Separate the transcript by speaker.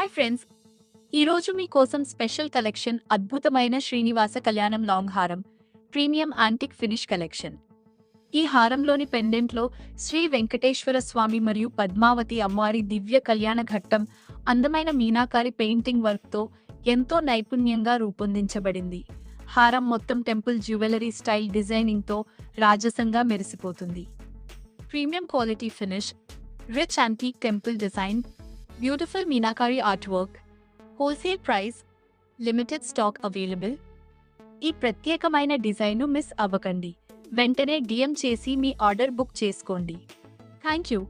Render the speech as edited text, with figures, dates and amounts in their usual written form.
Speaker 1: Hi friends, ఈరోజు మీకోసం special collection అద్భుతమైన శ్రీనివాస కళ్యాణం లాంగ్ హారం ప్రీమియం యాంటిక్ ఫినిష్ కలెక్షన్. ఈ హారంలోని పెండెంట్లో శ్రీ వెంకటేశ్వర స్వామి మరియు పద్మావతి అమ్మవారి దివ్య కళ్యాణ ఘట్టం అందమైన మీనాకారి పెయింటింగ్ వర్క్తో ఎంతో నైపుణ్యంగా రూపొందించబడింది. హారం మొత్తం టెంపుల్ జ్యువెలరీ స్టైల్ డిజైనింగ్తో రాజసంగా మెరిసిపోతుంది. Premium quality finish, rich antique temple design, beautiful meenakari art work, wholesale price, limited stock available. ఈ ప్రత్యేకమైన డిజైన్ను మిస్ అవ్వకండి. వెంటనే DM చేసి మీ ఆర్డర్ బుక్ చేసుకోండి. Thank you.